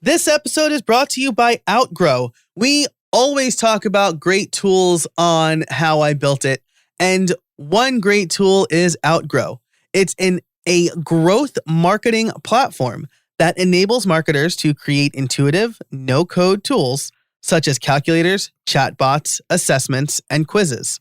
This episode is brought to you by Outgrow. We always talk about great tools on How I Built It, and one great tool is Outgrow. It's a growth marketing platform that enables marketers to create intuitive, no-code tools such as calculators, chatbots, assessments, and quizzes.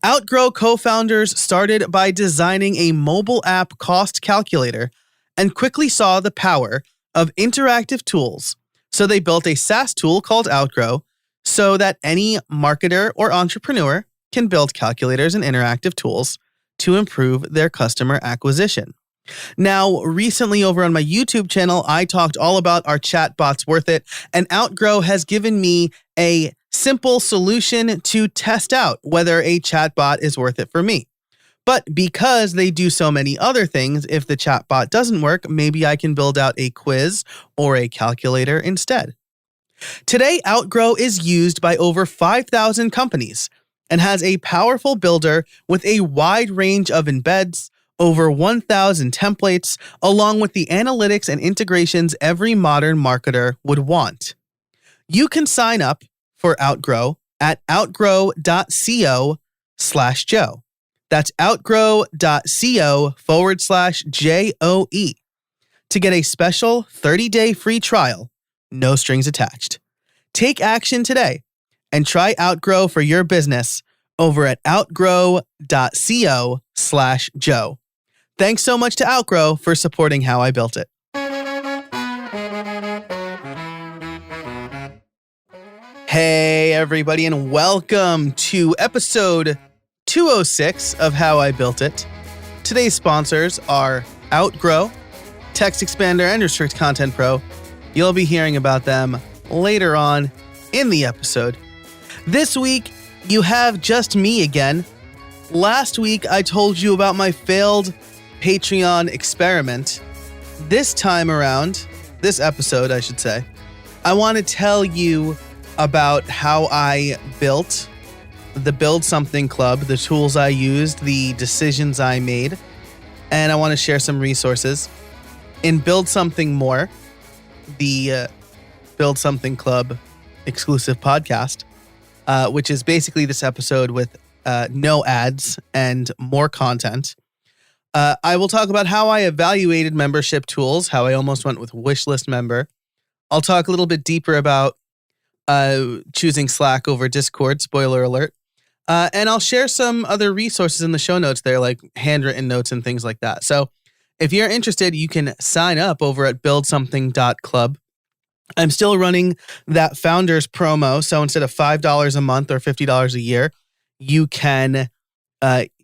Outgrow co-founders started by designing a mobile app cost calculator and quickly saw the power of interactive tools. So they built a SaaS tool called Outgrow so that any marketer or entrepreneur can build calculators and interactive tools to improve their customer acquisition. Now, recently over on my YouTube channel, I talked all about our chatbots worth it, and Outgrow has given me a simple solution to test out whether a chatbot is worth it for me. But because they do so many other things, if the chatbot doesn't work, maybe I can build out a quiz or a calculator instead. Today, Outgrow is used by over 5,000 companies and has a powerful builder with a wide range of embeds, over 1,000 templates, along with the analytics and integrations every modern marketer would want. You can sign up for Outgrow at outgrow.co/Joe. That's outgrow.co/JOE to get a special 30-day free trial, no strings attached. Take action today and try Outgrow for your business over at outgrow.co/Joe. Thanks so much to Outgrow for supporting How I Built It. Hey, everybody, and welcome to episode 206 of How I Built It. Today's sponsors are Outgrow, Text Expander, and Restrict Content Pro. You'll be hearing about them later on in the episode. This week, you have just me again. Last week, I told you about my failed Patreon experiment. This time around, this episode, I should say, I want to tell you about how I built the Build Something Club, the tools I used, the decisions I made, and I want to share some resources. In Build Something More, the Build Something Club exclusive podcast, which is basically this episode with no ads and more content, I will talk about how I evaluated membership tools, how I almost went with Wishlist Member. I'll talk a little bit deeper about choosing Slack over Discord, spoiler alert. And I'll share some other resources in the show notes there, like handwritten notes and things like that. So if you're interested, you can sign up over at buildsomething.club. I'm still running that founders promo. So instead of $5 a month or $50 a year, you can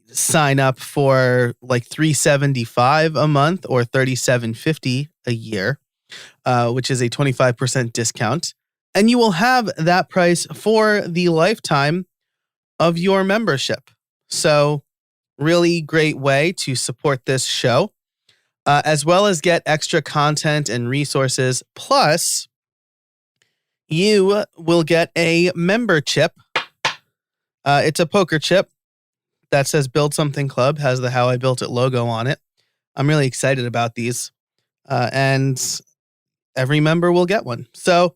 sign up for like $375 a month or $37.50 a year, which is a 25% discount. And you will have that price for the lifetime of your membership. So really great way to support this show, as well as get extra content and resources. Plus, you will get a member chip. It's a poker chip that says Build Something Club, has the How I Built It logo on it. I'm really excited about these. And every member will get one. So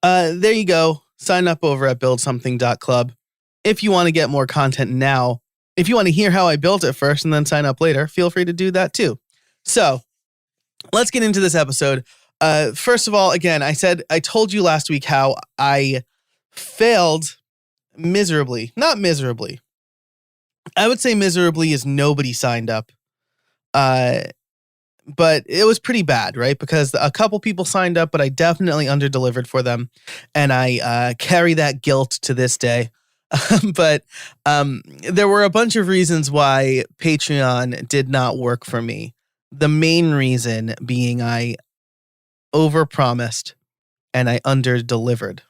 there you go. Sign up over at buildsomething.club. If you want to get more content now, if you want to hear how I built it first and then sign up later, feel free to do that too. So let's get into this episode. First of all, again, I told you last week how I failed miserably. Not miserably. I would say miserably is nobody signed up. But it was pretty bad, right? Because a couple people signed up, but I definitely underdelivered for them. And I carry that guilt to this day. But there were a bunch of reasons why Patreon did not work for me. The main reason being I overpromised and I underdelivered.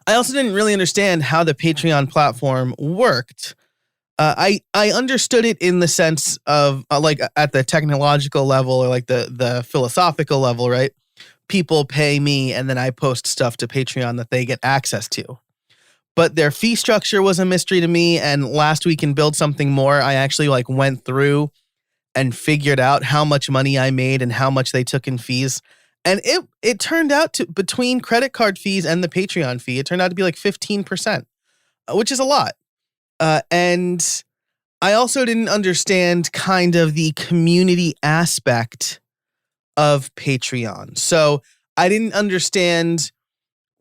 I also didn't really understand how the Patreon platform worked. I understood it in the sense of like at the technological level or like the philosophical level, right? People pay me and then I post stuff to Patreon that they get access to. But their fee structure was a mystery to me. And last week in Build Something More, I actually like went through and figured out how much money I made and how much they took in fees. And it turned out to, between credit card fees and the Patreon fee, it turned out to be like 15%, which is a lot. And I also didn't understand kind of the community aspect of Patreon. So I didn't understand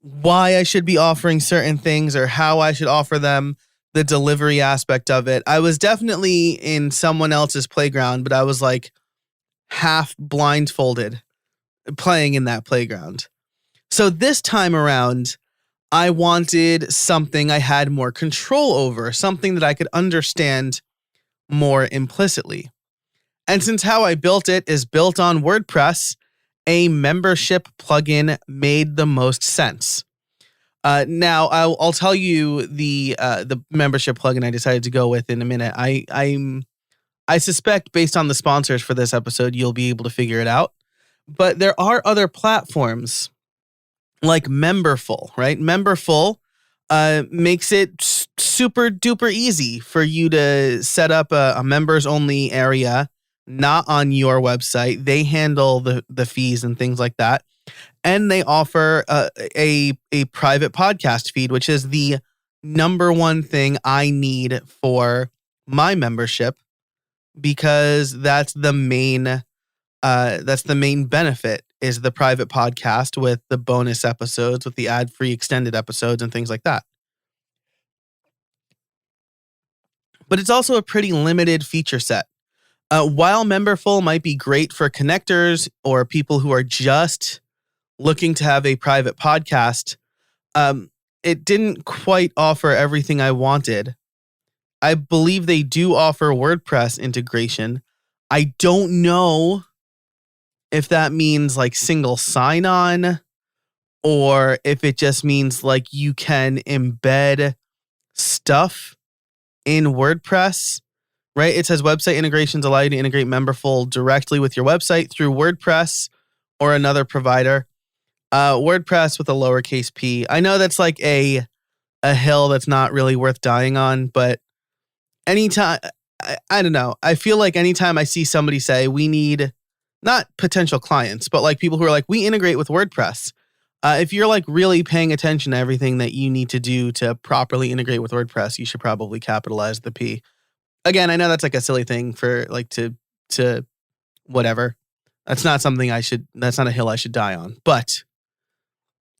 why I should be offering certain things or how I should offer them, the delivery aspect of it. I was definitely in someone else's playground, but I was like half blindfolded playing in that playground. So this time around, I wanted something I had more control over, something that I could understand more implicitly. And since how I built it is built on WordPress, a membership plugin made the most sense. Now I'll tell you the membership plugin I decided to go with in a minute. I suspect based on the sponsors for this episode, you'll be able to figure it out. But there are other platforms like Memberful, right? Memberful makes it super duper easy for you to set up a members only area, not on your website. They handle the fees and things like that. And they offer a private podcast feed, which is the number one thing I need for my membership, because that's the main benefit is the private podcast with the bonus episodes, with the ad-free extended episodes and things like that. But it's also a pretty limited feature set. While Memberful might be great for connectors or people who are just looking to have a private podcast, it didn't quite offer everything I wanted. I believe they do offer WordPress integration. I don't know if that means like single sign-on or if it just means like you can embed stuff in WordPress, right? It says website integrations allow you to integrate Memberful directly with your website through WordPress or another provider. WordPress with a lowercase p. I know that's like a hill that's not really worth dying on, but anytime, I don't know. I feel like anytime I see somebody say we need, not potential clients, but like people who are like, we integrate with WordPress. If you're like really paying attention to everything that you need to do to properly integrate with WordPress, you should probably capitalize the P. Again, I know that's like a silly thing for like to whatever. That's not something that's not a hill I should die on, but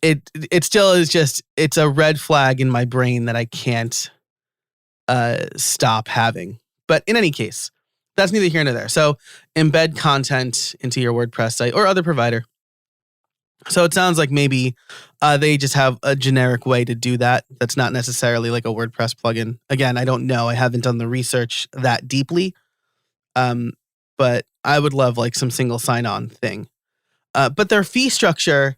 it still is just, it's a red flag in my brain that I can't stop having. But in any case, that's neither here nor there. So embed content into your WordPress site or other provider. So it sounds like maybe they just have a generic way to do that. That's not necessarily like a WordPress plugin. Again, I don't know. I haven't done the research that deeply. But I would love like some single sign-on thing. But their fee structure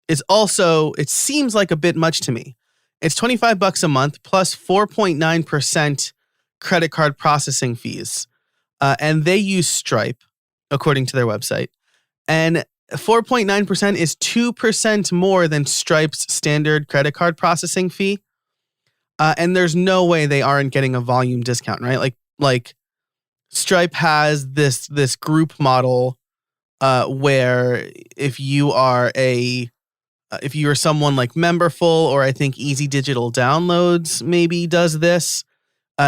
is also, it seems like a bit much to me. It's $25 a month plus 4.9% credit card processing fees. And they use Stripe, according to their website. And 4.9% is 2% more than Stripe's standard credit card processing fee. And there's no way they aren't getting a volume discount, right? Like Stripe has this group model where if you are someone like Memberful, or I think Easy Digital Downloads maybe does this,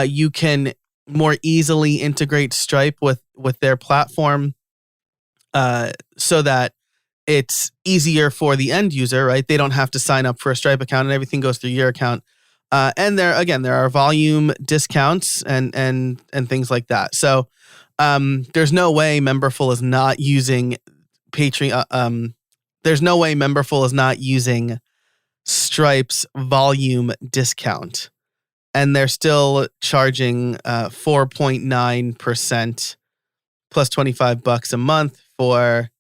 you can more easily integrate Stripe with their platform so that it's easier for the end user, right? They don't have to sign up for a Stripe account and everything goes through your account. And there are volume discounts and things like that. So there's no way Memberful is not using Patreon. There's no way Memberful is not using Stripe's volume discount. And they're still charging 4.9% plus $25 a month for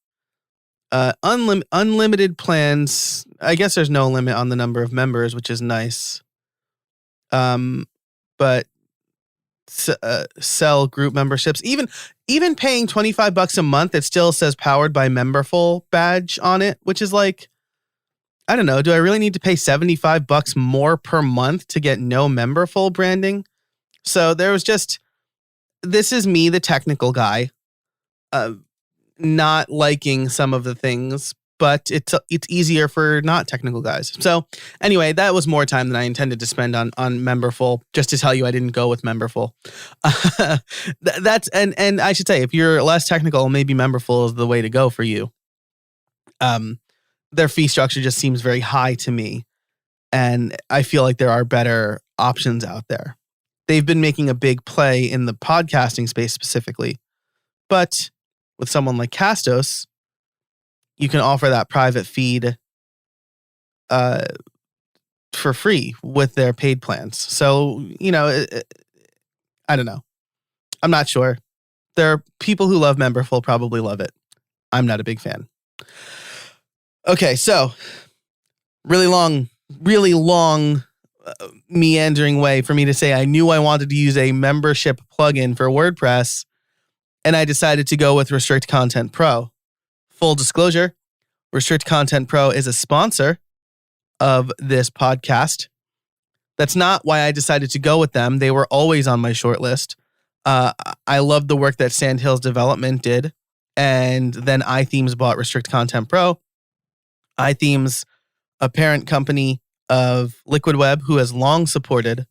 unlimited plans. I guess there's no limit on the number of members, which is nice. But sell group memberships. Even paying $25 a month, it still says powered by Memberful badge on it, which is like, I don't know. Do I really need to pay $75 more per month to get no Memberful branding? So there was just, this is me, the technical guy, not liking some of the things, but it's easier for not technical guys. So anyway, that was more time than I intended to spend on Memberful. Just to tell you, I didn't go with Memberful. That's and I should say, if you're less technical, maybe Memberful is the way to go for you. Their fee structure just seems very high to me, and I feel like there are better options out there. They've been making a big play in the podcasting space specifically, but with someone like Castos, you can offer that private feed for free with their paid plans. So, I don't know. I'm not sure. There are people who love Memberful probably love it. I'm not a big fan. Okay, so really long meandering way for me to say I knew I wanted to use a membership plugin for WordPress, and I decided to go with Restrict Content Pro. Full disclosure, Restrict Content Pro is a sponsor of this podcast. That's not why I decided to go with them. They were always on my short list. I loved the work that Sandhills Development did, and then iThemes bought Restrict Content Pro. iThemes, a parent company of Liquid Web, who has long supported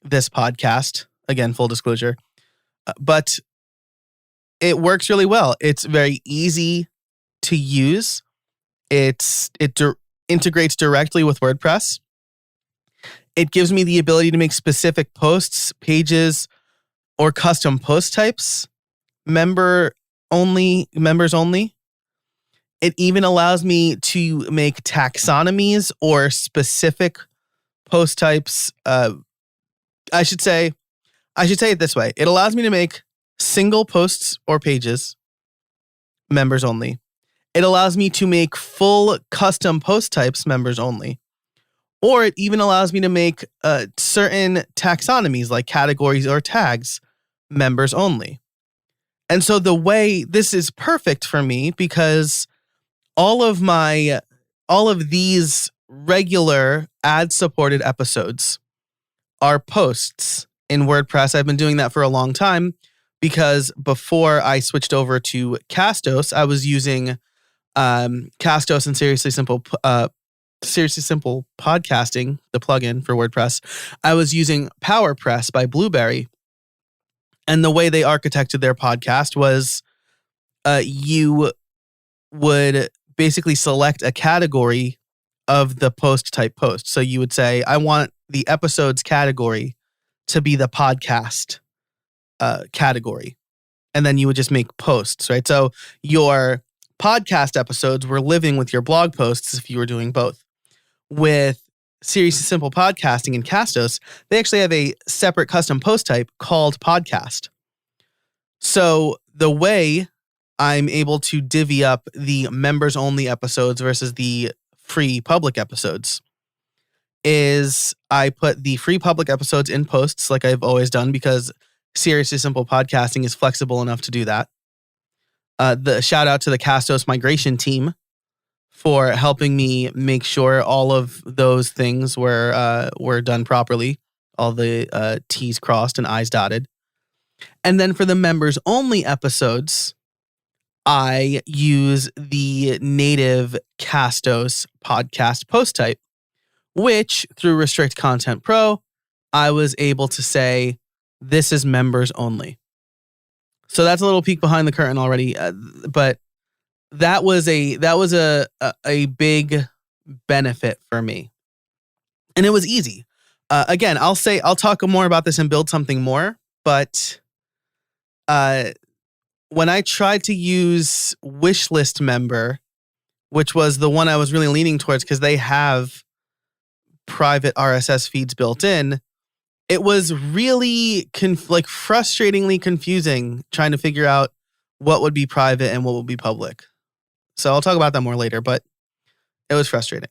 this podcast. Again, full disclosure. But it works really well. It's very easy to use. It integrates directly with WordPress. It gives me the ability to make specific posts, pages, or custom post types, members only. It even allows me to make taxonomies or specific post types. I should say it this way. It allows me to make single posts or pages, members only. It allows me to make full custom post types, members only. Or it even allows me to make certain taxonomies like categories or tags, members only. And so the way this is perfect for me, because all of these regular ad-supported episodes are posts in WordPress. I've been doing that for a long time because before I switched over to Castos, I was using Castos and Seriously Simple Podcasting, the plugin for WordPress. I was using PowerPress by Blueberry. And the way they architected their podcast was you would basically select a category of the post type post. So you would say, I want the episodes category to be the podcast category. And then you would just make posts, right? So your podcast episodes were living with your blog posts if you were doing both. With Seriously Simple Podcasting and Castos, they actually have a separate custom post type called podcast. So the way I'm able to divvy up the members only episodes versus the free public episodes is I put the free public episodes in posts like I've always done because Seriously Simple Podcasting is flexible enough to do that. The shout out to the Castos migration team for helping me make sure all of those things were done properly, all the T's crossed and I's dotted. And then for the members only episodes, I use the native Castos podcast post type, which through Restrict Content Pro, I was able to say, this is members only. So that's a little peek behind the curtain already, but that was a big benefit for me, and it was easy. Again, I'll talk more about this and build something more, but when I tried to use Wishlist Member, which was the one I was really leaning towards because they have private RSS feeds built in, it was really frustratingly confusing trying to figure out what would be private and what would be public. So I'll talk about that more later, but it was frustrating.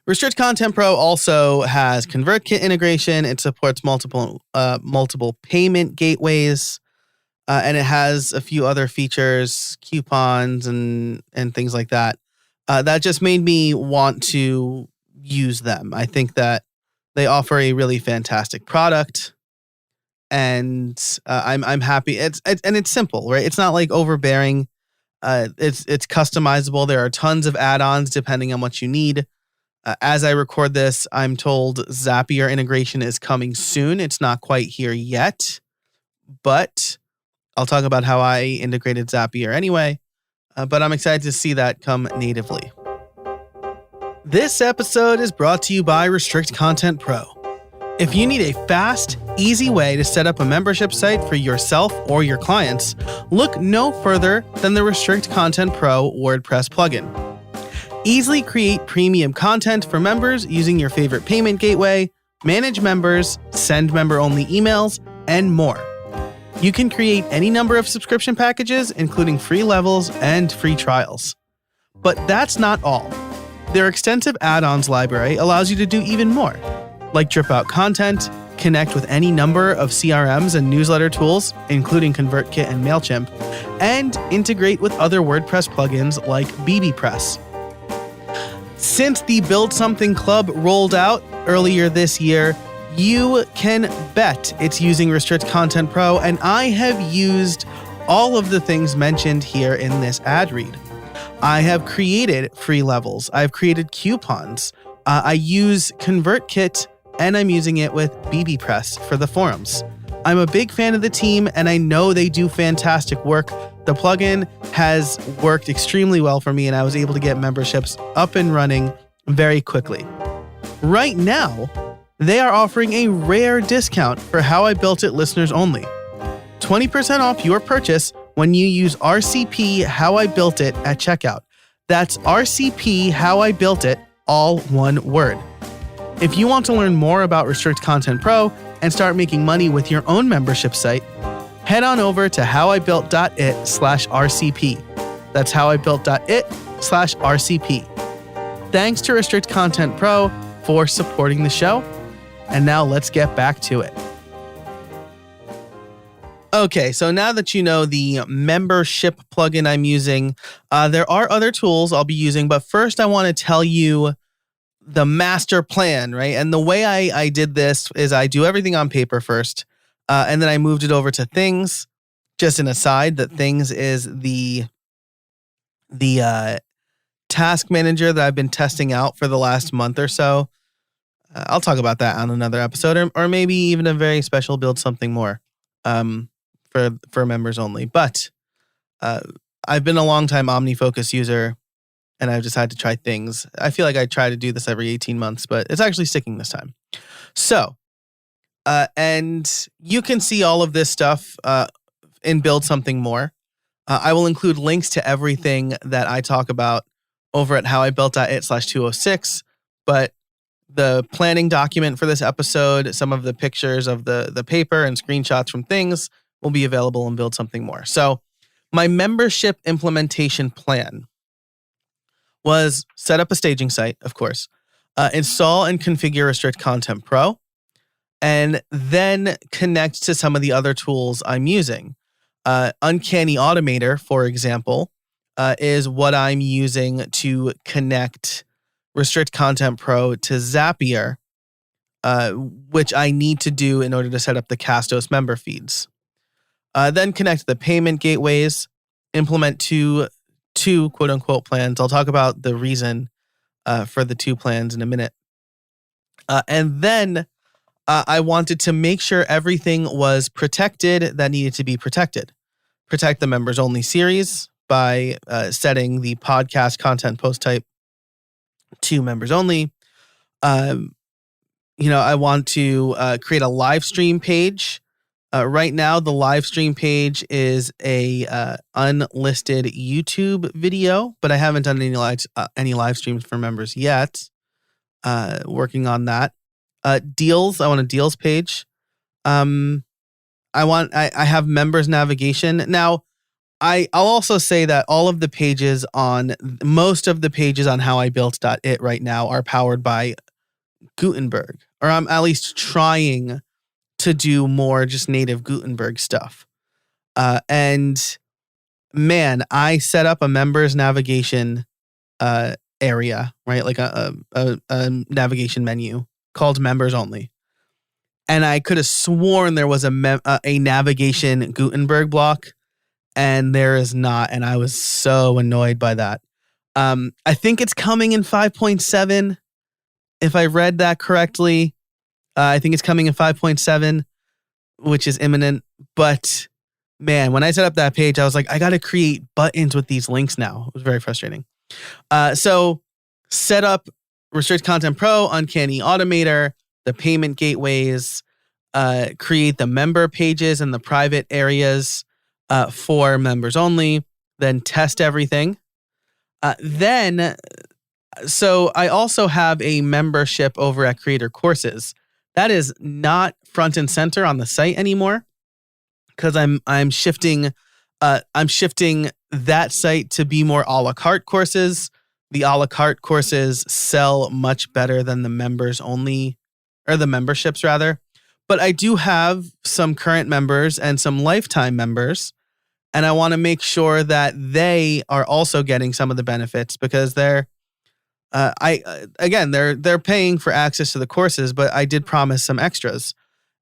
Restrict Content Pro also has ConvertKit integration. It supports multiple payment gateways, and it has a few other features, coupons and things like that. That just made me want to use them. I think that they offer a really fantastic product, and I'm happy. It's simple, right? It's not like overbearing. It's customizable. There are tons of add-ons depending on what you need. As I record this, I'm told Zapier integration is coming soon. It's not quite here yet, but I'll talk about how I integrated Zapier anyway. But I'm excited to see that come natively. This episode is brought to you by Restrict Content Pro. If you need a fast, easy way to set up a membership site for yourself or your clients, look no further than the Restrict Content Pro WordPress plugin. Easily create premium content for members using your favorite payment gateway, manage members, send member-only emails, and more. You can create any number of subscription packages, including free levels and free trials. But that's not all. Their extensive add-ons library allows you to do even more, like drip out content, connect with any number of CRMs and newsletter tools, including ConvertKit and MailChimp, and integrate with other WordPress plugins like bbPress. Since the Build Something Club rolled out earlier this year, you can bet it's using Restrict Content Pro, and I have used all of the things mentioned here in this ad read. I have created free levels. I've created coupons. I use ConvertKit, and I'm using it with bbPress for the forums. I'm a big fan of the team, and I know they do fantastic work. The plugin has worked extremely well for me, and I was able to get memberships up and running very quickly. Right now, they are offering a rare discount for How I Built It listeners only. 20% off your purchase when you use RCP How I Built It at checkout. That's RCP How I Built It, all one word. If you want to learn more about Restrict Content Pro and start making money with your own membership site, head on over to howibuilt.it/RCP. That's howibuilt.it/RCP. Thanks to Restrict Content Pro for supporting the show. And now let's get back to it. Okay, so now that you know the membership plugin I'm using, there are other tools I'll be using, but first I want to tell you the master plan, right? And the way I did this is I do everything on paper first, and then I moved it over to Things. Just an aside, that Things is the task manager that I've been testing out for the last month or so. I'll talk about that on another episode, or maybe even a very special Build Something More for members only. But I've been a long time OmniFocus user, and I've decided to try Things. I feel like I try to do this every 18 months, but it's actually sticking this time. So, and you can see all of this stuff in Build Something More. I will include links to everything that I talk about over at howibuilt.it/206, but the planning document for this episode, some of the pictures of the paper and screenshots from Things will be available in Build Something More. So my membership implementation plan was set up a staging site, of course, install and configure Restrict Content Pro, and then connect to some of the other tools I'm using. Uncanny Automator, for example, is what I'm using to connect Restrict Content Pro to Zapier, which I need to do in order to set up the Castos member feeds. Then connect the payment gateways, implement two quote-unquote plans. I'll talk about the reason for the two plans in a minute. And then I wanted to make sure everything was protected that needed to be protected. Protect the members-only series by setting the podcast content post type to members only. I want to create a live stream page. Right now, the live stream page is a unlisted YouTube video, but I haven't done any live streams for members yet. Working on that. Deals. I want a deals page. I have members navigation. Now, I'll also say that most of the pages on howibuilt.it right now are powered by Gutenberg, or I'm at least trying to do more just native Gutenberg stuff. And man, I set up a members navigation area, right? Like a navigation menu called members only. And I could have sworn there was a navigation Gutenberg block. and there is not. And I was so annoyed by that. I think it's coming in 5.7. If I read that correctly, I think it's coming in 5.7, which is imminent. But man, when I set up that page, I was like, I got to create buttons with these links now. It was very frustrating. So set up Restrict Content Pro, Uncanny Automator, the payment gateways, create the member pages and the private areas for members only, then test everything. So I also have a membership over at Creator Courses. That is not front and center on the site anymore because I'm shifting that site to be more a la carte courses. The a la carte courses sell much better than the members only, or the memberships rather. But I do have some current members and some lifetime members, and I want to make sure that they are also getting some of the benefits because they're paying for access to the courses, but I did promise some extras.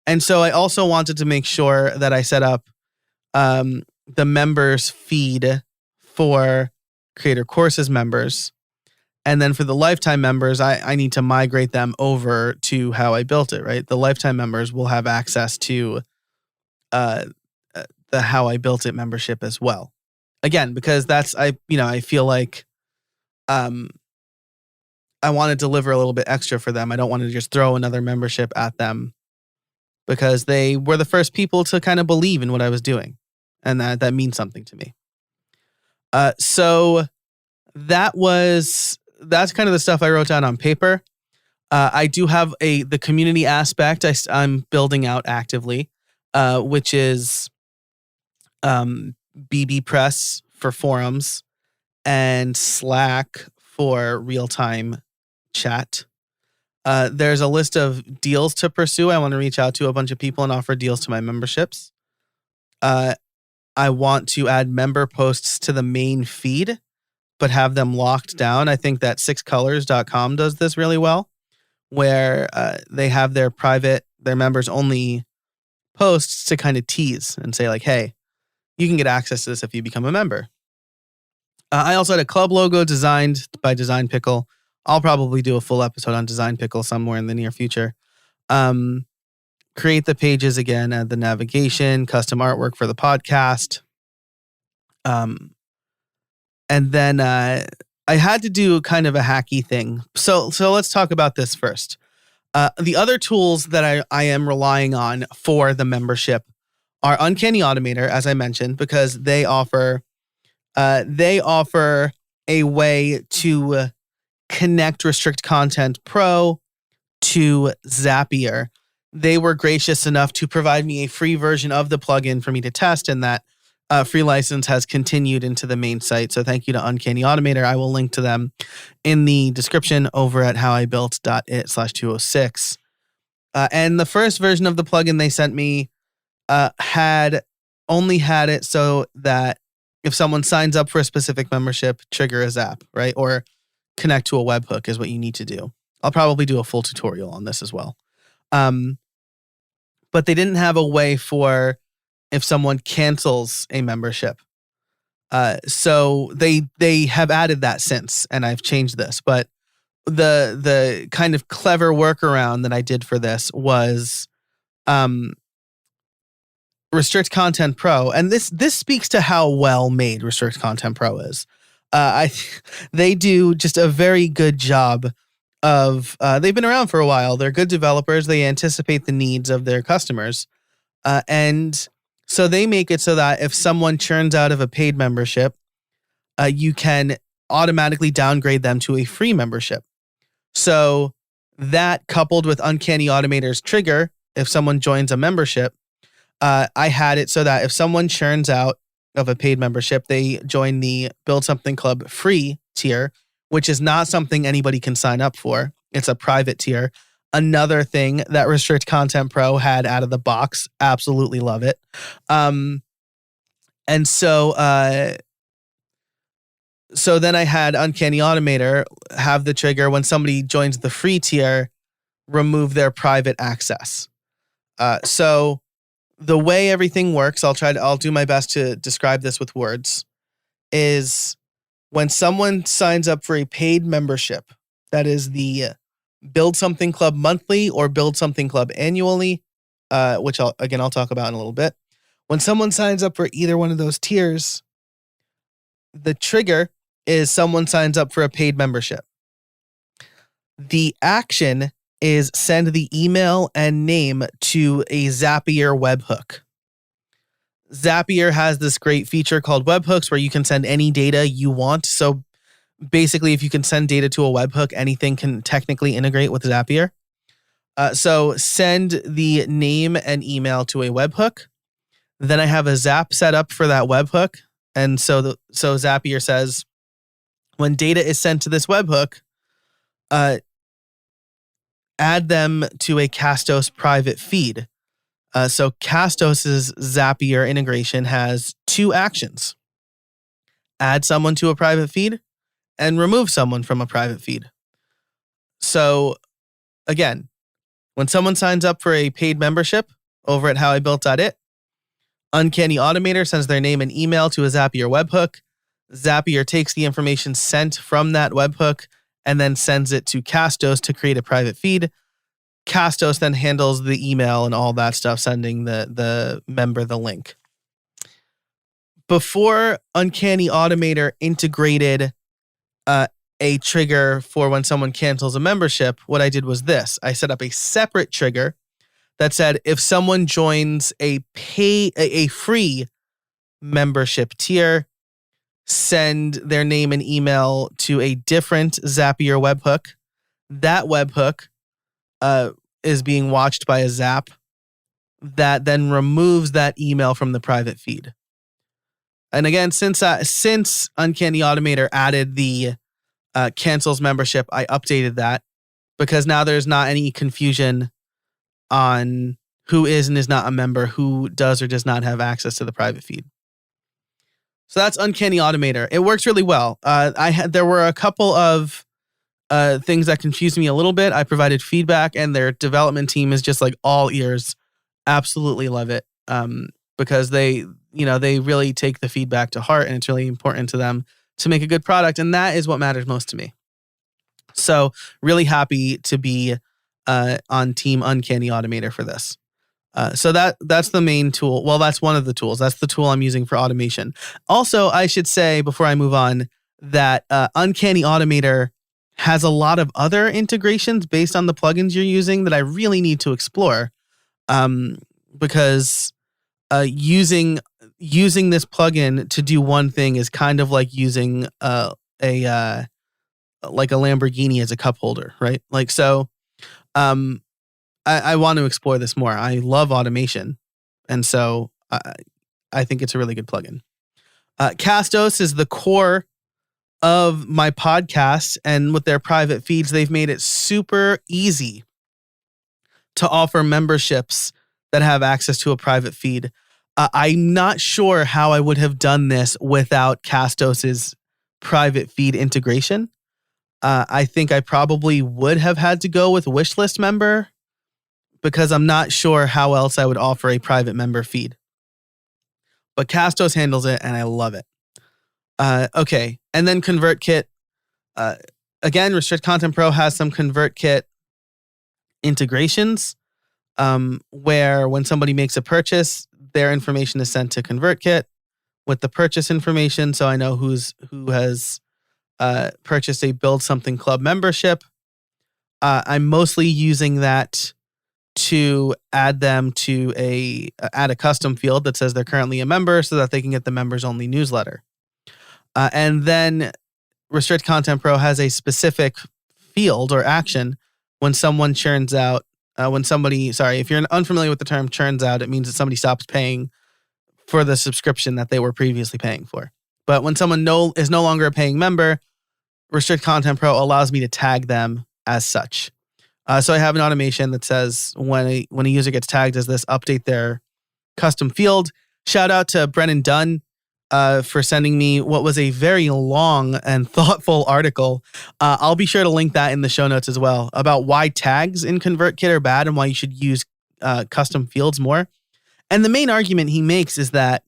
And so I also wanted to make sure that I set up the members feed for Creator Courses members. And then for the lifetime members, I need to migrate them over to How I Built It, right? The lifetime members will have access to the How I Built It membership as well. Again, because I feel like I want to deliver a little bit extra for them. I don't want to just throw another membership at them because they were the first people to kind of believe in what I was doing. And that means something to me. So that's kind of the stuff I wrote down on paper. I do have the community aspect I'm building out actively, which is bbPress for forums and Slack for real-time chat. There's a list of deals to pursue. I want to reach out to a bunch of people and offer deals to my memberships. I want to add member posts to the main feed, but have them locked down. I think that sixcolors.com does this really well, where they have their members only posts to kind of tease and say like, hey, you can get access to this if you become a member. I also had a club logo designed by Design Pickle. I'll probably do a full episode on Design Pickle somewhere in the near future. Create the pages again, add the navigation, custom artwork for the podcast. And then I had to do kind of a hacky thing. So let's talk about this first. The other tools that I am relying on for the membership are Uncanny Automator, as I mentioned, because they offer a way to connect Restrict Content Pro to Zapier. They were gracious enough to provide me a free version of the plugin for me to test, and that free license has continued into the main site. So thank you to Uncanny Automator. I will link to them in the description over at howibuilt.it/206. And the first version of the plugin they sent me only had it so that if someone signs up for a specific membership, trigger a Zap, right? Or connect to a webhook is what you need to do. I'll probably do a full tutorial on this as well. But they didn't have a way for if someone cancels a membership. So they have added that since, and I've changed this. But the kind of clever workaround that I did for this was Restrict Content Pro, and this speaks to how well made Restrict Content Pro is. They do just a very good job of. They've been around for a while. They're good developers. They anticipate the needs of their customers, and so they make it so that if someone churns out of a paid membership, you can automatically downgrade them to a free membership. So that coupled with Uncanny Automator's trigger, if someone joins a membership. I had it so that if someone churns out of a paid membership, they join the Build Something Club free tier, which is not something anybody can sign up for. It's a private tier. Another thing that Restrict Content Pro had out of the box. Absolutely love it. And so then I had Uncanny Automator have the trigger when somebody joins the free tier, remove their private access. So the way everything works, I'll do my best to describe this with words, is when someone signs up for a paid membership, that is the Build Something Club monthly or Build Something Club annually, which I'll talk about in a little bit. When someone signs up for either one of those tiers, the trigger is someone signs up for a paid membership. The action is send the email and name to a Zapier webhook. Zapier has this great feature called webhooks where you can send any data you want. So basically, if you can send data to a webhook, anything can technically integrate with Zapier. So send the name and email to a webhook. Then I have a Zap set up for that webhook. And so Zapier says, when data is sent to this webhook, add them to a Castos private feed. So Castos' Zapier integration has two actions: add someone to a private feed and remove someone from a private feed. So again, when someone signs up for a paid membership over at howibuilt.it, Uncanny Automator sends their name and email to a Zapier webhook. Zapier takes the information sent from that webhook and then sends it to Castos to create a private feed. Castos then handles the email and all that stuff, sending the member the link. Before Uncanny Automator integrated a trigger for when someone cancels a membership, what I did was this. I set up a separate trigger that said if someone joins a free membership tier, send their name and email to a different Zapier webhook. That webhook is being watched by a Zap that then removes that email from the private feed. And again, since Uncanny Automator added the cancels membership, I updated that because now there's not any confusion on who is and is not a member, who does or does not have access to the private feed. So that's Uncanny Automator. It works really well. There were a couple of things that confused me a little bit. I provided feedback, and their development team is just like all ears. Absolutely love it because they really take the feedback to heart, and it's really important to them to make a good product, and that is what matters most to me. So really happy to be on Team Uncanny Automator for this. So that's the main tool. Well, that's one of the tools. That's the tool I'm using for automation. Also, I should say before I move on that Uncanny Automator has a lot of other integrations based on the plugins you're using that I really need to explore. Because using this plugin to do one thing is kind of like using a Lamborghini as a cup holder, right? Like so. I want to explore this more. I love automation, and so I think it's a really good plugin. Castos is the core of my podcast, and with their private feeds, they've made it super easy to offer memberships that have access to a private feed. I'm not sure how I would have done this without Castos' private feed integration. I think I probably would have had to go with wishlist member because I'm not sure how else I would offer a private member feed. But Castos handles it, and I love it. Okay, and then ConvertKit. Again, Restrict Content Pro has some ConvertKit integrations where when somebody makes a purchase, their information is sent to ConvertKit with the purchase information, so I know who has purchased a Build Something Club membership. I'm mostly using that to add them to add a custom field that says they're currently a member so that they can get the members only newsletter. And then Restrict Content Pro has a specific field or action when someone churns out, if you're unfamiliar with the term churns out, it means that somebody stops paying for the subscription that they were previously paying for. But when someone is no longer a paying member, Restrict Content Pro allows me to tag them as such. So I have an automation that says when a user gets tagged as this, update their custom field. Shout out to Brennan Dunn for sending me what was a very long and thoughtful article. I'll be sure to link that in the show notes as well about why tags in ConvertKit are bad and why you should use custom fields more. And the main argument he makes is that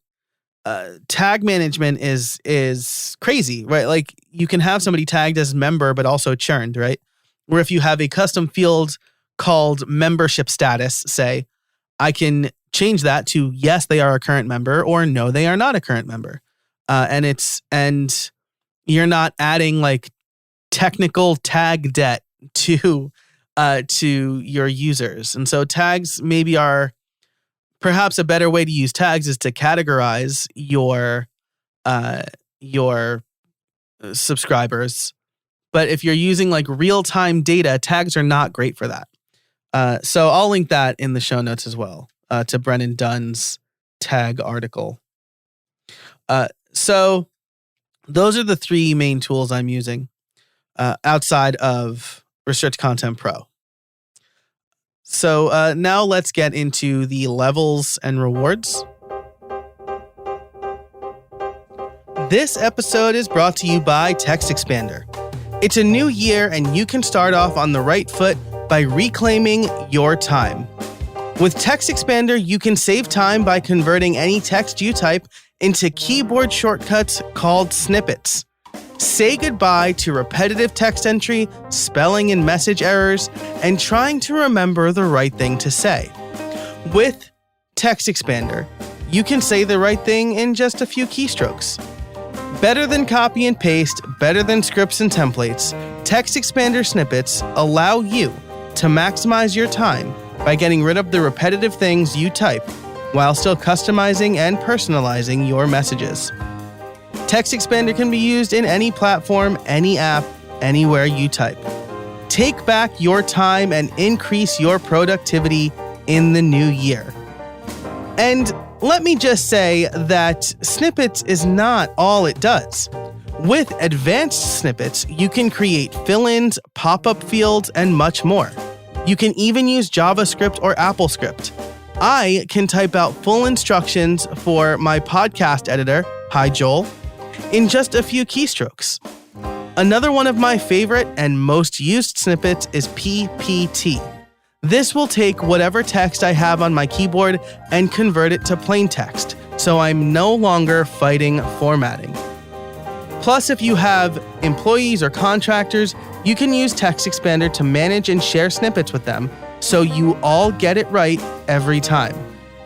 tag management is crazy, right? Like you can have somebody tagged as member, but also churned, right? Where if you have a custom field called membership status, say, I can change that to yes, they are a current member, or no, they are not a current member. And you're not adding like technical tag debt to your users. And so tags maybe are perhaps a better way to use tags is to categorize your subscribers. But if you're using like real-time data, tags are not great for that. So I'll link that in the show notes as well, to Brennan Dunn's tag article. So those are the three main tools I'm using outside of Restrict Content Pro. So now let's get into the levels and rewards. This episode is brought to you by Text Expander. It's a new year and you can start off on the right foot by reclaiming your time. With Text Expander, you can save time by converting any text you type into keyboard shortcuts called snippets. Say goodbye to repetitive text entry, spelling and message errors, and trying to remember the right thing to say. With Text Expander, you can say the right thing in just a few keystrokes. Better than copy and paste, better than scripts and templates, Text Expander snippets allow you to maximize your time by getting rid of the repetitive things you type while still customizing and personalizing your messages. Text Expander can be used in any platform, any app, anywhere you type. Take back your time and increase your productivity in the new year. And let me just say that snippets is not all it does. With advanced snippets, you can create fill-ins, pop-up fields, and much more. You can even use JavaScript or AppleScript. I can type out full instructions for my podcast editor, Hi Joel, in just a few keystrokes. Another one of my favorite and most used snippets is PPT. This will take whatever text I have on my keyboard and convert it to plain text, so I'm no longer fighting formatting. Plus, if you have employees or contractors, you can use Text Expander to manage and share snippets with them, so you all get it right every time.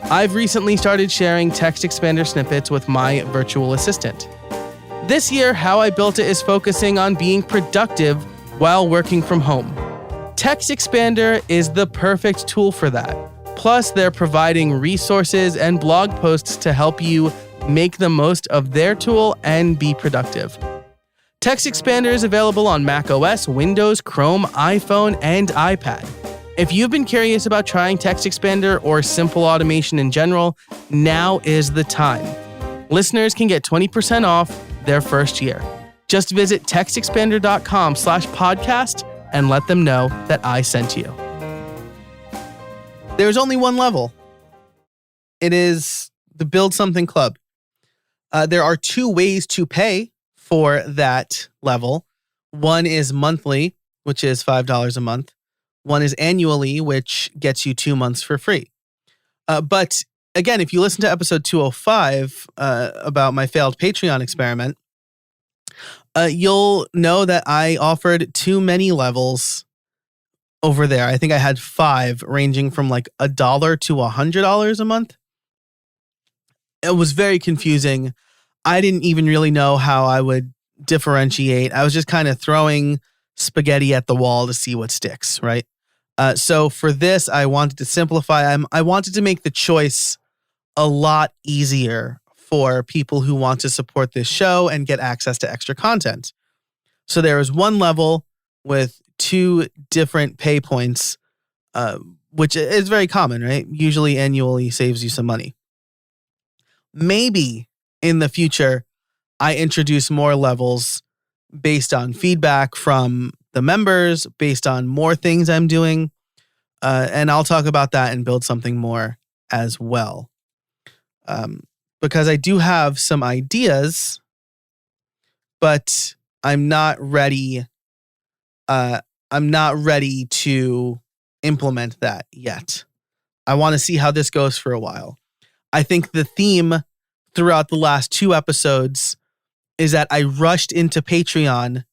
I've recently started sharing Text Expander snippets with my virtual assistant. This year, How I Built It is focusing on being productive while working from home. Text Expander is the perfect tool for that. Plus, they're providing resources and blog posts to help you make the most of their tool and be productive. Text Expander is available on macOS, Windows, Chrome, iPhone, and iPad. If you've been curious about trying Text Expander or simple automation in general, now is the time. Listeners can get 20% off their first year. Just visit textexpander.com/podcast and let them know that I sent you. There's only one level. It is the Build Something Club. There are two ways to pay for that level. One is monthly, which is $5 a month. One is annually, which gets you 2 months for free. But again, if you listen to episode 205 about my failed Patreon experiment, you'll know that I offered too many levels over there. I think I had 5 ranging from like $1 to $100 a month. It was very confusing. I didn't even really know how I would differentiate. I was just kind of throwing spaghetti at the wall to see what sticks, right? So for this, I wanted to simplify. I wanted to make the choice a lot easier for people who want to support this show and get access to extra content. So there is one level with 2 different pay points, which is very common, right? Usually annually saves you some money. Maybe in the future, I introduce more levels based on feedback from the members, based on more things I'm doing. And I'll talk about that and build something more as well. Because I do have some ideas, but I'm not ready. I'm not ready to implement that yet. I want to see how this goes for a while. I think the theme throughout the last 2 episodes is that I rushed into Patreon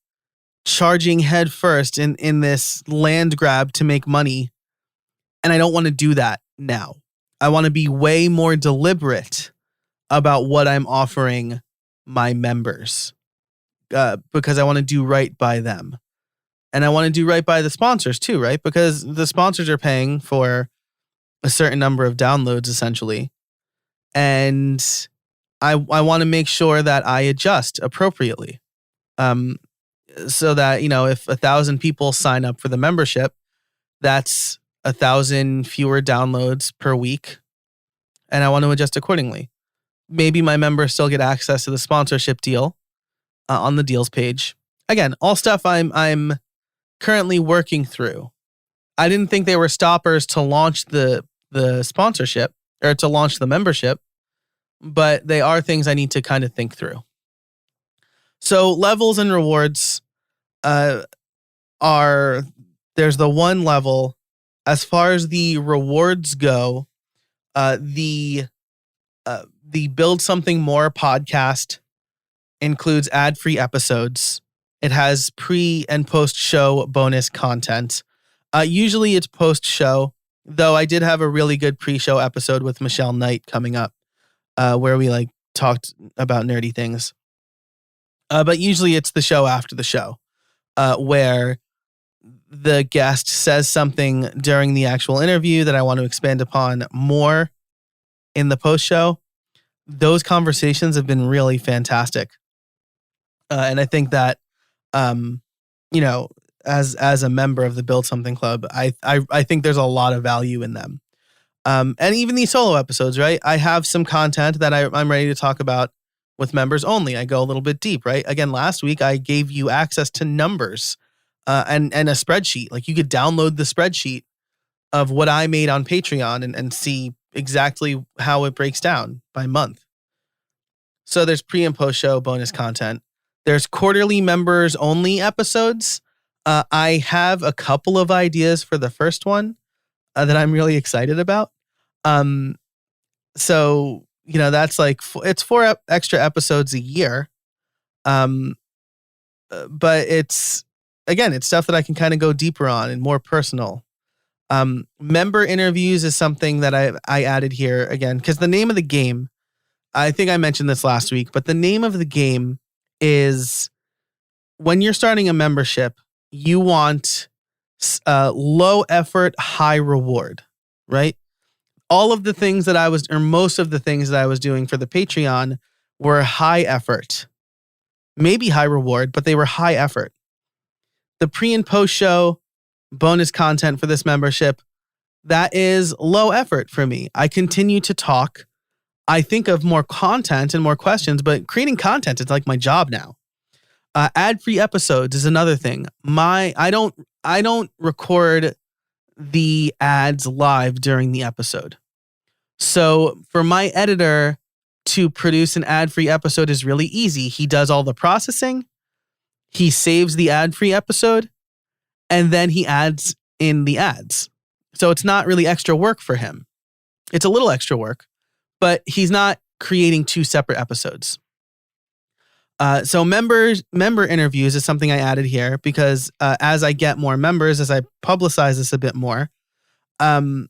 charging head first in this land grab to make money. And I don't want to do that now. I want to be way more deliberate about what I'm offering my members because I want to do right by them. And I want to do right by the sponsors too, right? Because the sponsors are paying for a certain number of downloads essentially. And I want to make sure that I adjust appropriately. So that, if 1,000 people sign up for the membership, that's 1,000 fewer downloads per week. And I want to adjust accordingly. Maybe my members still get access to the sponsorship deal on the deals page. Again, all stuff I'm currently working through. I didn't think they were stoppers to launch the sponsorship or to launch the membership, but they are things I need to kind of think through. So levels and rewards there's the 1 level. As far as the rewards go, the Build Something More podcast includes ad-free episodes. It has pre and post-show bonus content. Usually it's post-show, though I did have a really good pre-show episode with Michelle Knight coming up, where we talked about nerdy things. But usually it's the show after the show, where the guest says something during the actual interview that I want to expand upon more in the post-show. Those conversations have been really fantastic. And I think that, as a member of the Build Something Club, I think there's a lot of value in them. And even these solo episodes, right? I have some content that I'm ready to talk about with members only. I go a little bit deep, right? Again, last week I gave you access to numbers and a spreadsheet. You could download the spreadsheet of what I made on Patreon and see exactly how it breaks down by month. So there's pre and post show bonus content. There's quarterly members only episodes. I have a couple of ideas for the first one that I'm really excited about. So, that's it's 4 extra episodes a year. But it's stuff that I can kind of go deeper on and more personal. Member interviews is something that I added here again, because the name of the game, I think I mentioned this last week, but the name of the game is when you're starting a membership, you want low effort, high reward, right? All of the things that most of the things that I was doing for the Patreon were high effort, maybe high reward, but they were high effort. The pre and post show bonus content for this membership, that is low effort for me. I continue to talk. I think of more content and more questions, but creating content is like my job now. Ad-free episodes is another thing. I don't record the ads live during the episode. So for my editor to produce an ad-free episode is really easy. He does all the processing. He saves the ad-free episode, and then he adds in the ads. So it's not really extra work for him. It's a little extra work, but he's not creating 2 separate episodes. So member interviews is something I added here because as I get more members, as I publicize this a bit more, talking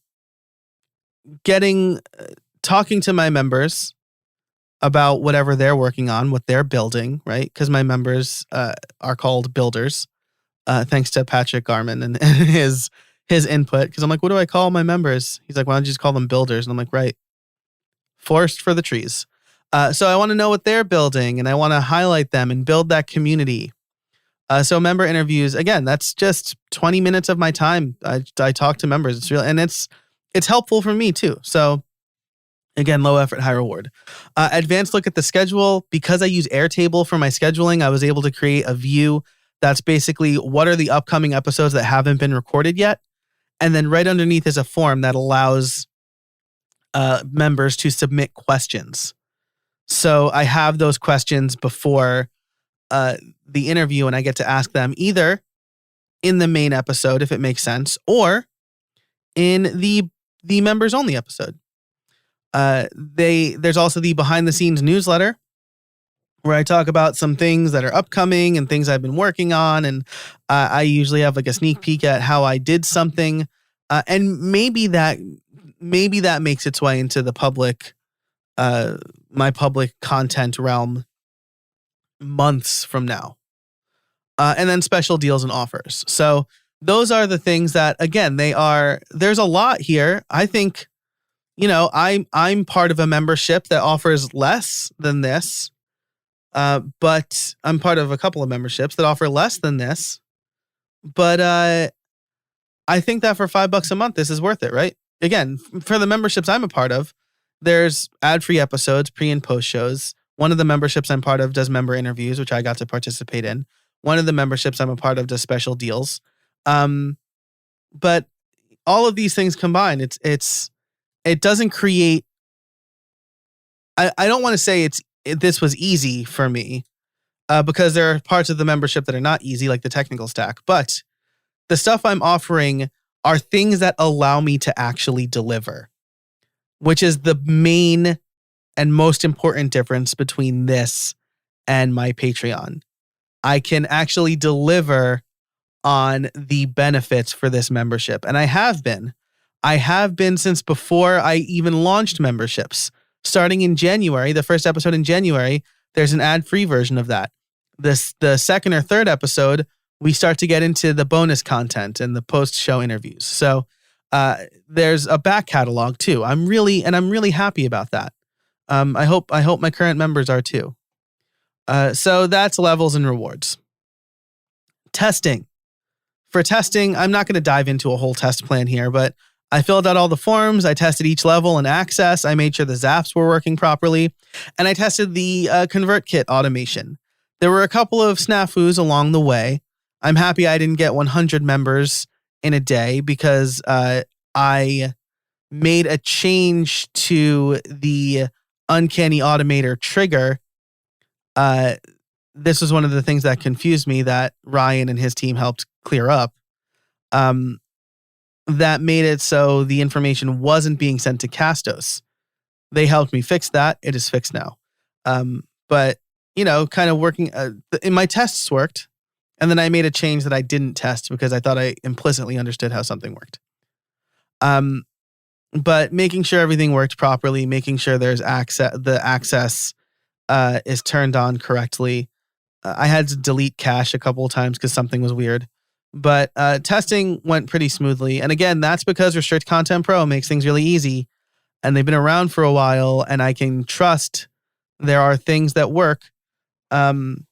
to my members about whatever they're working on, what they're building, right? Because my members are called builders, thanks to Patrick Garman and his input. Because I'm like, what do I call my members? He's like, why don't you just call them builders? And I'm like, right. Forest for the trees. So I want to know what they're building and I want to highlight them and build that community. So member interviews, again, that's just 20 minutes of my time. I talk to members. It's real, and it's helpful for me too. So again, low effort, high reward. Advanced look at the schedule. Because I use Airtable for my scheduling, I was able to create a view that's basically what are the upcoming episodes that haven't been recorded yet. And then right underneath is a form that allows members to submit questions. So I have those questions before the interview, and I get to ask them either in the main episode, if it makes sense, or in the members only episode. There's also the behind the scenes newsletter where I talk about some things that are upcoming and things I've been working on. And I usually have like a sneak peek at how I did something. And maybe that makes its way into the public, my public content realm months from now. And then special deals and offers. So those are the things that, again, there's a lot here. I think, I'm part of a membership that offers less than this. But I'm part of a couple of memberships that offer less than this. But I think that for $5 a month, this is worth it, right? Again, for the memberships I'm a part of, there's ad-free episodes, pre and post shows. One of the memberships I'm part of does member interviews, which I got to participate in. One of the memberships I'm a part of does special deals. But all of these things combined, it doesn't create. I don't want to say this was easy for me, because there are parts of the membership that are not easy, like the technical stack. But the stuff I'm offering are things that allow me to actually deliver, which is the main and most important difference between this and my Patreon. I can actually deliver on the benefits for this membership. And I have been. I have been since before I even launched memberships. Starting in January, the first episode in January, there's an ad-free version of that. The second or third episode, we start to get into the bonus content and the post-show interviews. So there's a back catalog too. I'm really happy about that. I hope my current members are too. So that's levels and rewards. Testing. For testing, I'm not going to dive into a whole test plan here, but I filled out all the forms. I tested each level and access. I made sure the zaps were working properly. And I tested the ConvertKit automation. There were a couple of snafus along the way. I'm happy I didn't get 100 members in a day because I made a change to the Uncanny Automator trigger. This was one of the things that confused me that Ryan and his team helped clear up. That made it so the information wasn't being sent to Castos. They helped me fix that. It is fixed now. But, kind of working, in my tests worked. And then I made a change that I didn't test because I thought I implicitly understood how something worked. But making sure everything worked properly, making sure there's the access is turned on correctly. I had to delete cache a couple of times because something was weird. But testing went pretty smoothly. And again, that's because Restrict Content Pro makes things really easy. And they've been around for a while. And I can trust there are things that work. And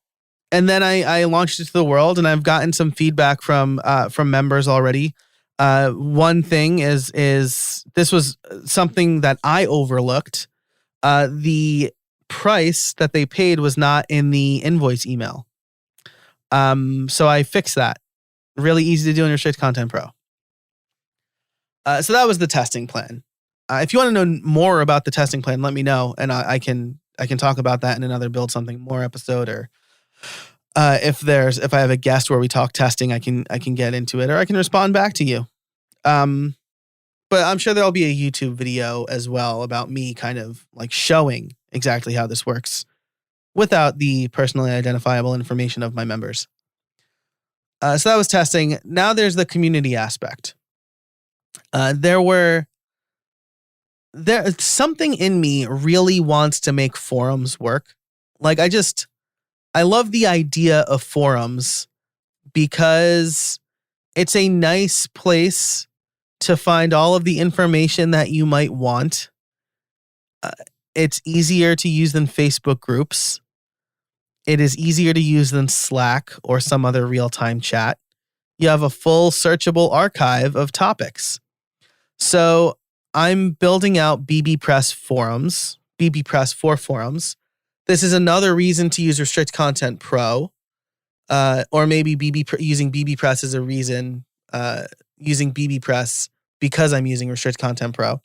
then I launched it to the world. And I've gotten some feedback from members already. One thing is this was something that I overlooked. The price that they paid was not in the invoice email. So I fixed that. Really easy to do in Restrict Content Pro. So that was the testing plan. If you want to know more about the testing plan, let me know, and I can talk about that in another Build Something More episode, or if I have a guest where we talk testing, I can get into it, or I can respond back to you. But I'm sure there'll be a YouTube video as well about me kind of like showing exactly how this works without the personally identifiable information of my members. So that was testing. Now there's the community aspect. Something in me really wants to make forums work. Like I love the idea of forums because it's a nice place to find all of the information that you might want. It's easier to use than Facebook groups. It is easier to use than Slack or some other real-time chat. You have a full searchable archive of topics. So I'm building out bbPress forums, bbPress for forums. This is another reason to use Restrict Content Pro, or maybe using bbPress as a reason, using bbPress because I'm using Restrict Content Pro.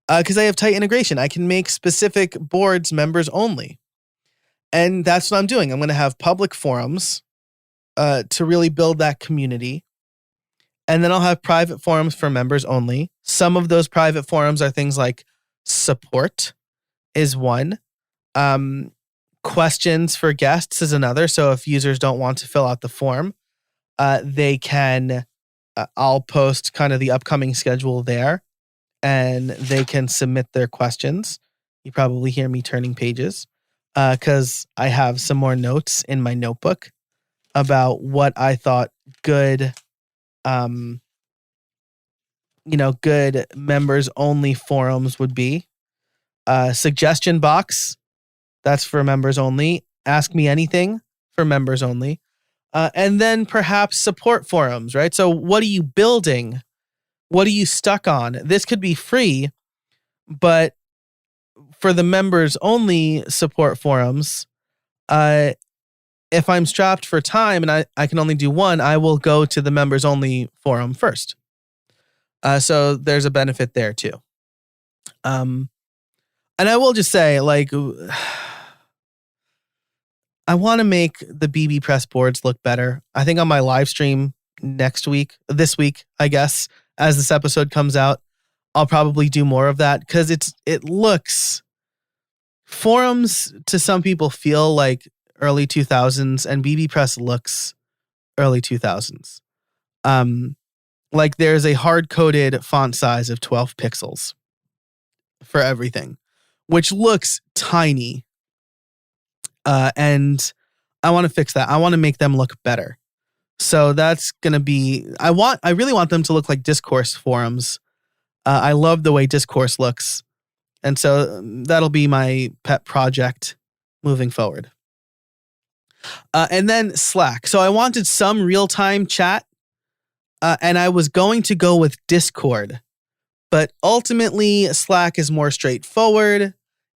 Because I have tight integration. I can make specific boards members only. And that's what I'm doing. I'm going to have public forums to really build that community. And then I'll have private forums for members only. Some of those private forums are things like support is one. Questions for guests is another. So if users don't want to fill out the form, they can, I'll post kind of the upcoming schedule there and they can submit their questions. You probably hear me turning pages because I have some more notes in my notebook about what I thought good, good members only forums would be. Suggestion box, that's for members only. Ask me anything for members only. And then perhaps support forums, right? So what are you building? What are you stuck on? This could be free, but for the members only support forums, if I'm strapped for time and I can only do one, I will go to the members only forum first. So there's a benefit there too. And I will just say, like, I want to make the bbPress boards look better. I think on my live stream this week, I guess, as this episode comes out, I'll probably do more of that because it looks, forums to some people feel like early 2000s and bbPress looks early 2000s. Like there's a hard-coded font size of 12 pixels for everything, which looks tiny. And I want to fix that. I want to make them look better. So that's going to be, I really want them to look like discourse forums. I love the way discourse looks. And so that'll be my pet project moving forward. And then Slack. So I wanted some real-time chat, and I was going to go with Discord. But ultimately, Slack is more straightforward.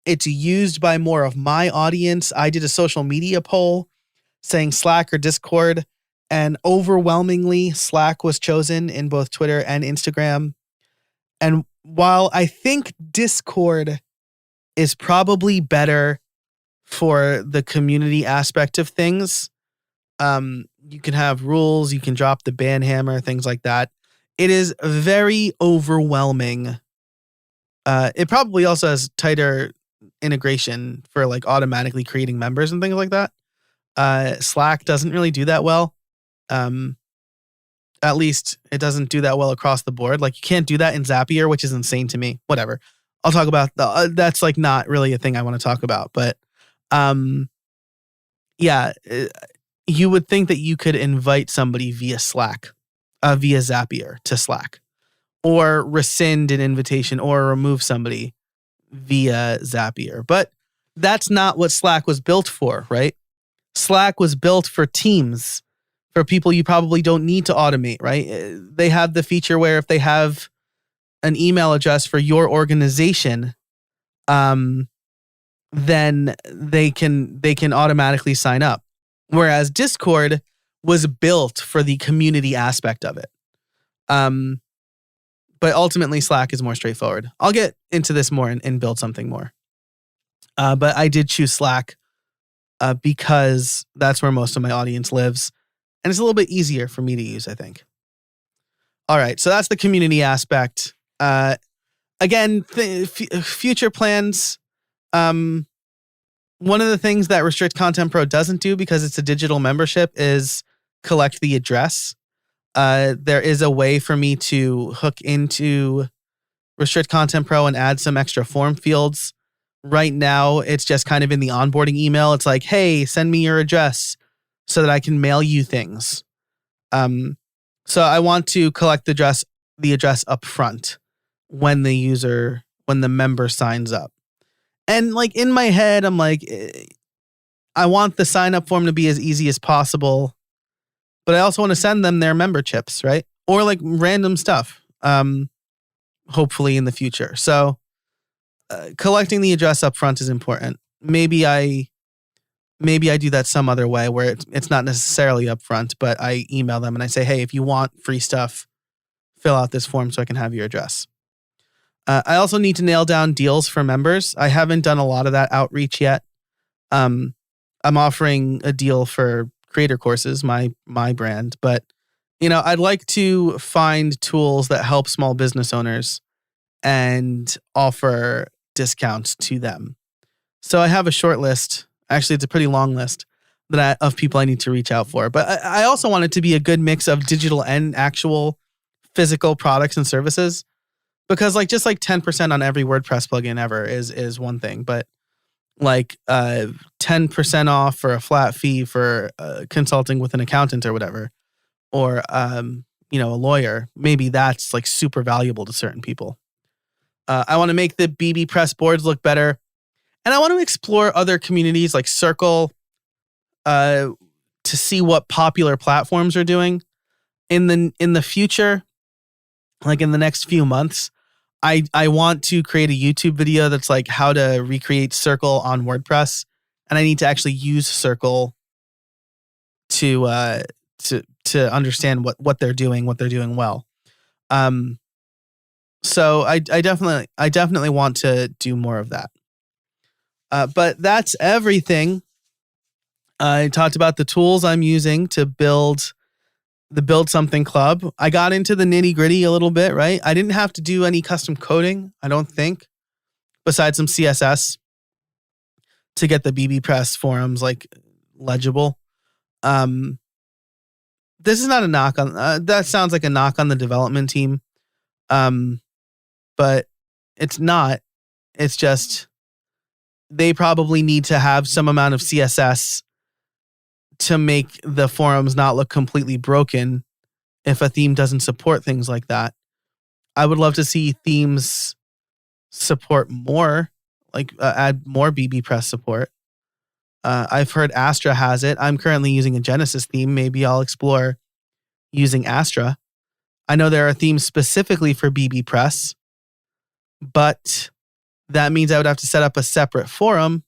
It's used by more of my audience. I did a social media poll saying Slack or Discord, and overwhelmingly, Slack was chosen in both Twitter and Instagram. And while I think Discord is probably better for the community aspect of things, you can have rules, you can drop the ban hammer, things like that. It is very overwhelming. It probably also has tighter integration for like automatically creating members and things like that. Slack doesn't really do that well. At least it doesn't do that well across the board. Like you can't do that in Zapier, which is insane to me. Whatever. I'll talk about that's like not really a thing I want to talk about, but you would think that you could invite somebody via Zapier to Slack, or rescind an invitation or remove somebody via Zapier. But that's not what Slack was built for, right? Slack was built for teams, for people you probably don't need to automate, right? They have the feature where if they have an email address for your organization, then they can automatically sign up. Whereas Discord was built for the community aspect of it. But ultimately, Slack is more straightforward. I'll get into this more and build something more. But I did choose Slack because that's where most of my audience lives. And it's a little bit easier for me to use, I think. All right, so that's the community aspect. Again, future plans. One of the things that Restrict Content Pro doesn't do, because it's a digital membership, is collect the address. There is a way for me to hook into Restrict Content Pro and add some extra form fields. Right now, it's just kind of in the onboarding email. It's like, hey, send me your address so that I can mail you things. So I want to collect the address up front when the member signs up. And like in my head, I'm like, I want the sign up form to be as easy as possible, but I also want to send them their member chips, right? Or like random stuff, hopefully in the future. So collecting the address up front is important. Maybe I do that some other way where it's not necessarily up front, but I email them and I say, hey, if you want free stuff, fill out this form so I can have your address. I also need to nail down deals for members. I haven't done a lot of that outreach yet. I'm offering a deal for creator courses, my brand, but I'd like to find tools that help small business owners and offer discounts to them. So I have a short list. Actually, it's a pretty long list of people I need to reach out for. But I also want it to be a good mix of digital and actual physical products and services. Because just 10% on every WordPress plugin ever is one thing. But 10% off for a flat fee for consulting with an accountant or whatever, or a lawyer, maybe that's super valuable to certain people. I want to make the bbPress boards look better, and I want to explore other communities like Circle to see what popular platforms are doing in the future, in the next few months. I want to create a YouTube video that's how to recreate Circle on WordPress, and I need to actually use Circle to understand what they're doing well. So I definitely want to do more of that. But that's everything. I talked about the tools I'm using to build the Build Something Club. I got into the nitty gritty a little bit, right? I didn't have to do any custom coding, I don't think, besides some CSS to get the bbPress forums legible. This is not a knock on, that sounds like a knock on the development team. But it's not. It's just they probably need to have some amount of CSS to make the forums not look completely broken if a theme doesn't support things like that. I would love to see themes support more, add more bbPress support. I've heard Astra has it. I'm currently using a Genesis theme. Maybe I'll explore using Astra. I know there are themes specifically for bbPress, but that means I would have to set up a separate forum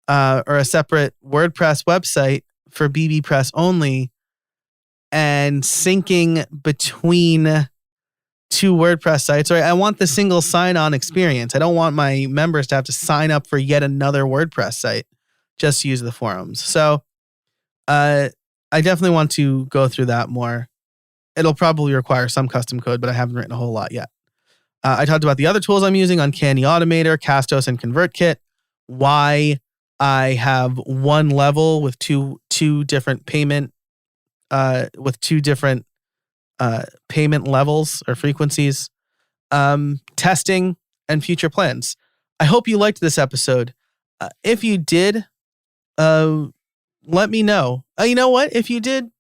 or a separate WordPress website for bbPress only, and syncing between two WordPress sites. Right? I want the single sign-on experience. I don't want my members to have to sign up for yet another WordPress site just to use the forums. So I definitely want to go through that more. It'll probably require some custom code, but I haven't written a whole lot yet. I talked about the other tools I'm using: Uncanny Automator, Castos, and ConvertKit. Why I have one level with two different payment payment levels or frequencies, testing, and future plans. I hope you liked this episode. If you did, let me know. You know what? If you did,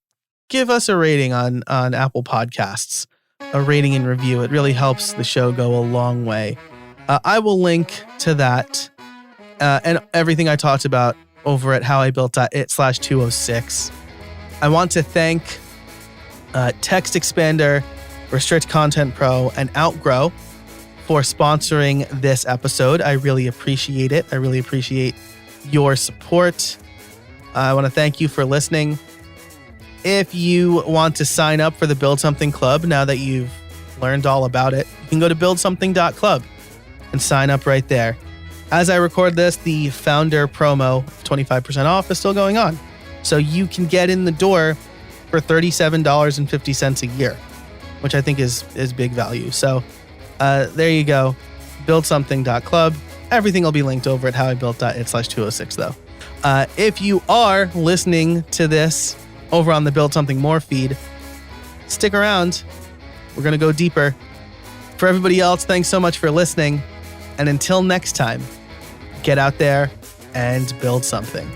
give us a rating on Apple Podcasts, a rating and review. It really helps the show go a long way. I will link to that and everything I talked about over at howibuilt.it/206. I want to thank Text Expander, Restrict Content Pro, and Outgrow for sponsoring this episode. I really appreciate it. I really appreciate your support. I want to thank you for listening. If you want to sign up for the Build Something Club, now that you've learned all about it, you can go to buildsomething.club and sign up right there. As I record this, the founder promo, 25% off, is still going on. So you can get in the door for $37.50 a year, which I think is big value. So there you go, buildsomething.club. Everything will be linked over at howibuilt.it/206 though. If you are listening to this over on the Build Something More feed, stick around. We're going to go deeper. For everybody else, thanks so much for listening. And until next time, get out there and build something.